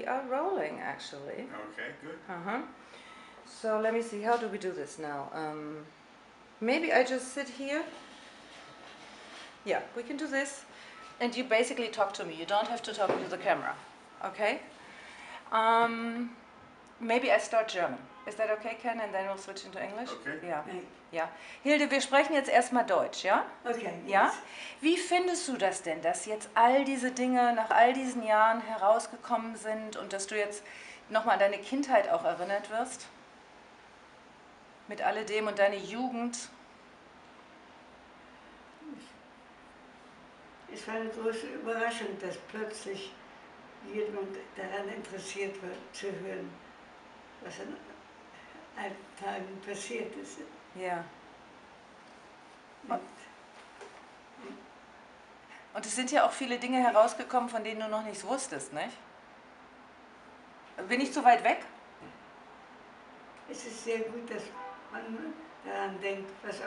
we are rolling actually. Okay, good. So let me see, how do we do this now? Maybe I just sit here. Yeah, we can do this. And you basically talk to me. You don't have to talk to the camera. Okay? Maybe I start German. Is that okay, Ken? And then we'll switch into English? Okay. Ja. Ja. Hilde, wir sprechen jetzt erstmal Deutsch, ja? Okay. Ja? Wie findest du das denn, dass jetzt all diese Dinge nach all diesen Jahren herausgekommen sind und dass du jetzt nochmal an deine Kindheit auch erinnert wirst? Mit alledem und deine Jugend? Es war eine große Überraschung, dass plötzlich jemand daran interessiert war, zu hören, was an alten Tagen passiert ist. Ja. Und es sind ja auch viele Dinge herausgekommen, von denen du noch nichts wusstest, nicht? Bin ich zu weit weg? Es ist sehr gut, dass man daran denkt, was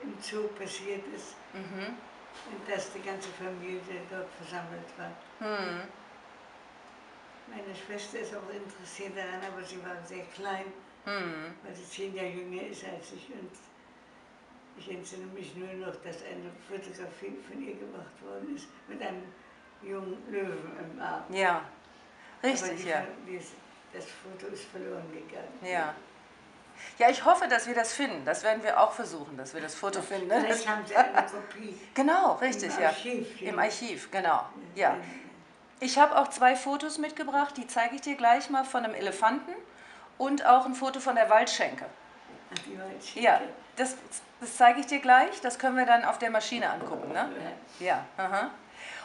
im Zoo passiert ist. Und dass die ganze Familie dort versammelt war. Meine Schwester ist auch interessiert daran, aber sie war sehr klein, weil sie 10 Jahre jünger ist als ich. Und ich entsinne mich nur noch, dass eine Fotografie von ihr gemacht worden ist, mit einem jungen Löwen im Arm. Ja, richtig, aber ja. Das Foto ist verloren gegangen. Ja. Ja, ich hoffe, dass wir das finden. Das werden wir auch versuchen, dass wir das Foto finden. Ne? Vielleicht haben Sie eine Kopie. Genau, richtig, Im Archiv, ja. Im Archiv, genau. Ja. Ich habe auch 2 Fotos mitgebracht, die zeige ich dir gleich mal, von einem Elefanten und auch ein Foto von der Waldschenke. Ach, die Waldschenke. Ja, das zeige ich dir gleich, das können wir dann auf der Maschine angucken, ne? Ja.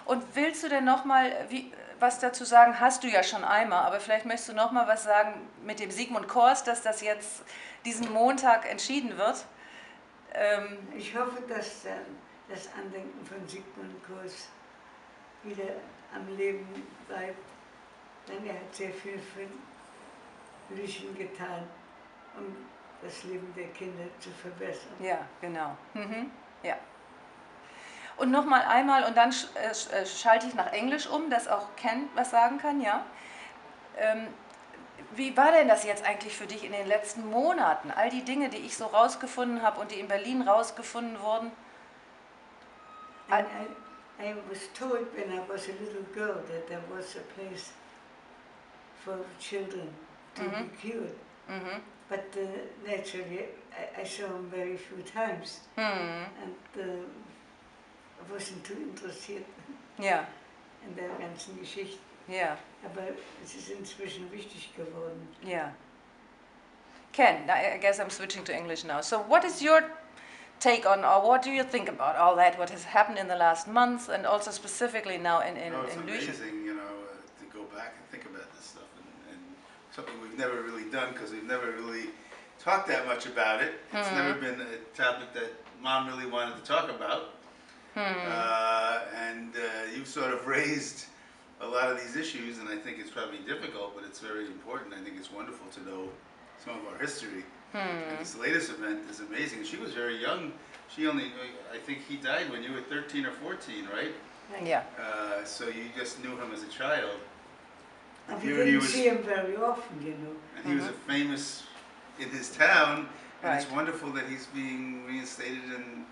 Und willst du denn nochmal was dazu sagen? Hast du ja schon einmal, aber vielleicht möchtest du nochmal was sagen mit dem Sigmund Kors, dass das jetzt diesen Montag entschieden wird? Ich hoffe, dass das Andenken von Sigmund Kors wieder am Leben bleibt, denn er hat sehr viel für Lüchen getan, um das Leben der Kinder zu verbessern. Ja, genau. Ja. Und nochmal einmal, und dann schalte ich nach Englisch um, dass auch Ken was sagen kann, ja? Wie war denn das jetzt eigentlich für dich in den letzten Monaten? All die Dinge, die ich so rausgefunden habe und die in Berlin rausgefunden wurden? I was told when I was a little girl that there was a place for children to be cured. But naturally, I saw him very few times. And I wasn't too interessiert in der ganzen Geschichte. Ja. Aber es ist inzwischen wichtig geworden. Yeah. Ken, I guess I'm switching to English now. So what is your take on, or what do you think about all that, what has happened in the last months, and also specifically now in it's Lüchen? amazing, you know, to go back and think about this stuff, and something we've never really done, because we've never really talked that much about it. It's never been a topic that Mom really wanted to talk about. And you've sort of raised a lot of these issues, and I think it's probably difficult, but it's very important. I think it's wonderful to know some of our history. And this latest event is amazing. She was very young. She only, I think he died when you were 13 or 14, right? Yeah. So you just knew him as a child. And we didn't see him very often, you know. And he was a famous in his town, and Right. it's wonderful that he's being reinstated, and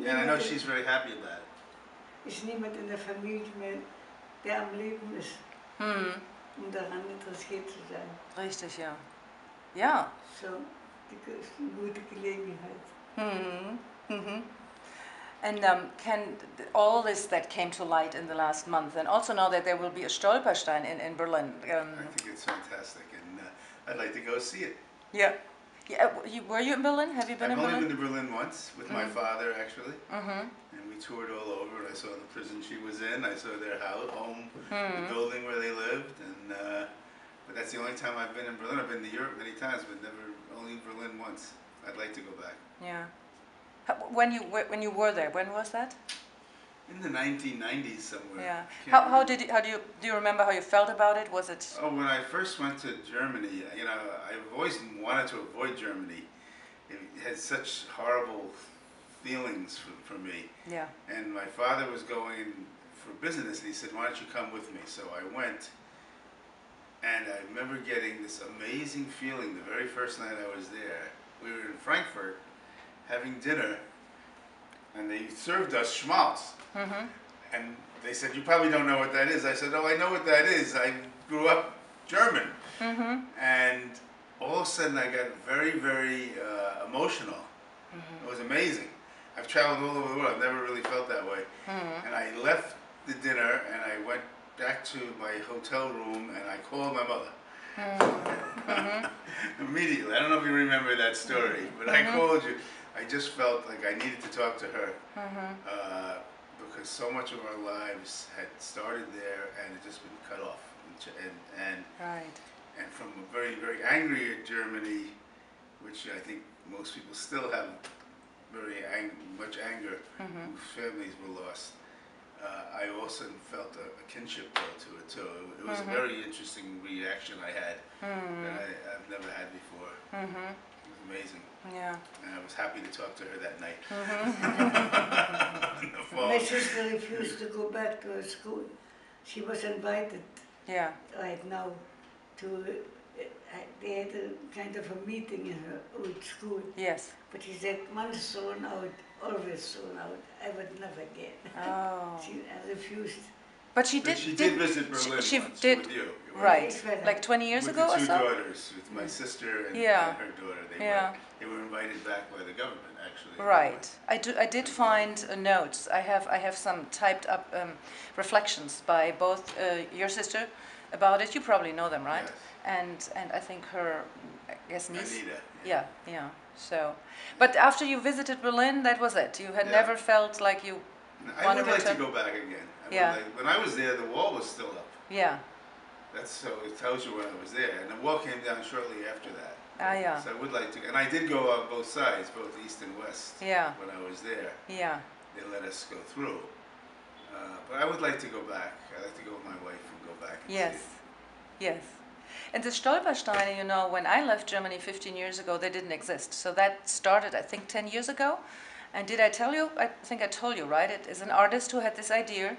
I know she's very happy about it. Ist niemand in der Familie mehr, der am Leben ist, um daran interessiert zu sein. Richtig, ja. Ja. So, das ist eine gute Gelegenheit. And Ken, all this that came to light in the last month, and also now that there will be a Stolperstein in Berlin. I think it's fantastic, and I'd like to go see it. Yeah. Were you in Berlin? Have you been in I've Berlin? only been to Berlin once with my father, actually, and we toured all over. And I saw the prison she was in. I saw their home, the building where they lived, and but that's the only time I've been in Berlin. I've been to Europe many times, but only Berlin once. I'd like to go back. Yeah. When you were there, when was that? In the 1990s somewhere. Yeah. Do you remember how you felt about it? Was it? Oh, when I first went to Germany, you know, I've always wanted to avoid Germany. It had such horrible feelings for me. Yeah. And my father was going for business, and he said, "Why don't you come with me?" So I went, and I remember getting this amazing feeling the very first night I was there. We were in Frankfurt having dinner, and they served us schmaltz. And they said, "You probably don't know what that is." I said, "Oh, I know what that is. I grew up German." And all of a sudden I got very, very emotional. It was amazing. I've traveled all over the world. I've never really felt that way. And I left the dinner and I went back to my hotel room and I called my mother. Immediately. I don't know if you remember that story, but I called you. I just felt like I needed to talk to her. Because so much of our lives had started there and had just been cut off. And from a very, very angry at Germany, which I think most people still have very much anger, whose families were lost, I also felt a kinship to it too. It was a very interesting reaction I had that I've never had before. It was amazing. Yeah. And I was happy to talk to her that night. My sister refused to go back to her school. She was invited right now to, they had a kind of a meeting in her old school. Yes. But she said, once thrown out, always thrown out. I would never again. Oh. She refused. But she did. She did visit Berlin she once did, with you. right? Like 20 years with ago the or two so. daughters, with my sister and her daughter. They were invited back by the government, actually. Right. I did find notes. I have some typed up reflections by both your sister about it. You probably know them, right? Yes. And I think her, I guess, niece. Anita. Yeah. So, but after you visited Berlin, that was it. You had never felt like you. I would like to go back again. When I was there, the wall was still up. Yeah. That's so it tells you when I was there, and the wall came down shortly after that. Yeah. So I would like to, and I did go on both sides, both east and west. Yeah. When I was there. Yeah. They let us go through. But I would like to go back. I'd like to go with my wife and go back and see it. Yes. And the Stolpersteine, you know, when I left Germany 15 years ago, they didn't exist. So that started, I think, 10 years ago. And did I tell you? I think I told you, right? It is an artist who had this idea.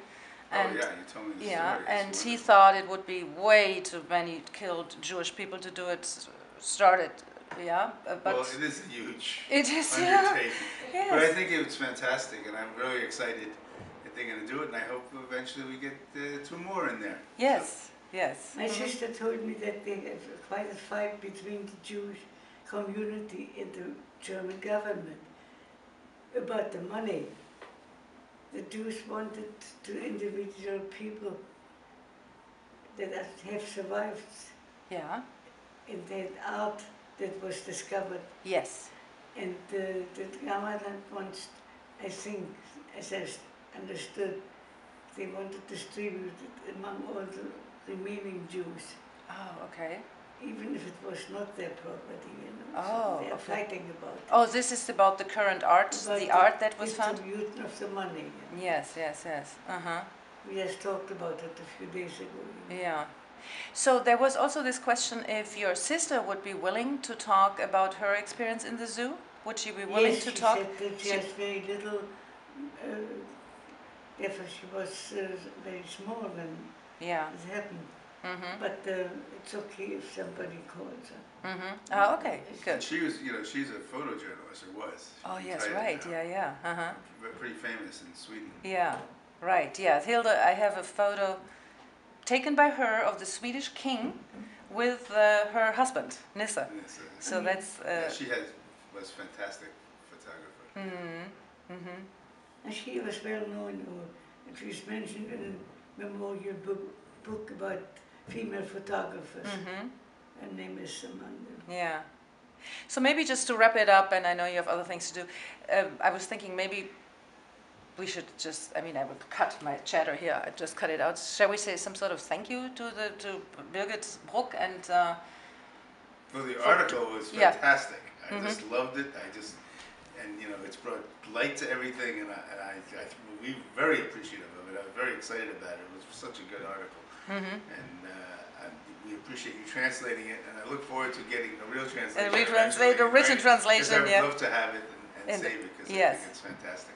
And you told me the story. Yeah, and he thought it would be way too many killed Jewish people to do it. Started, but well, it is a huge undertaking. Yes. But I think it's fantastic, and I'm really excited that they're going to do it, and I hope eventually we get 2 more in there. Yes. My sister told me that they have quite a fight between the Jewish community and the German government about the money. The Jews wanted to individual people that have survived in that art that was discovered. Yes. And the government wants, I think, as I understood, they want to distribute it among all the remaining Jews. Oh, okay. Even if it was not their property, you know. Oh, so they are fighting about it. Oh, this is about the current art, About the art that was found? Distribution of the money. Yes. We just talked about it a few days ago. Yeah. So there was also this question if your sister would be willing to talk about her experience in the zoo. Would she be willing to talk? Yes, she said that she has very little, therefore she was very small when it happened. But it's okay if somebody calls her. Oh, okay, good. And she was, she's a photojournalist, or was. Oh, yes, right, yeah. Pretty famous in Sweden. Yeah, right, yeah. Hilde, I have a photo taken by her of the Swedish king with her husband, Nisse. So that's... she was a fantastic photographer. And she was well known, or she was mentioned in a memorial book about female photographers. Her name is among them. Yeah. So maybe just to wrap it up, and I know you have other things to do, I was thinking maybe we should just, I will cut my chatter here, I just cut it out. Shall we say some sort of thank you to Birgit Bruck and... Well, the article was fantastic. I just loved it. It's brought light to everything, and we're very appreciative of it. I was very excited about it. It was such a good article. And we appreciate you translating it, and I look forward to getting a real translation. A written translation, I'd love to have it and save it, because I think it's fantastic.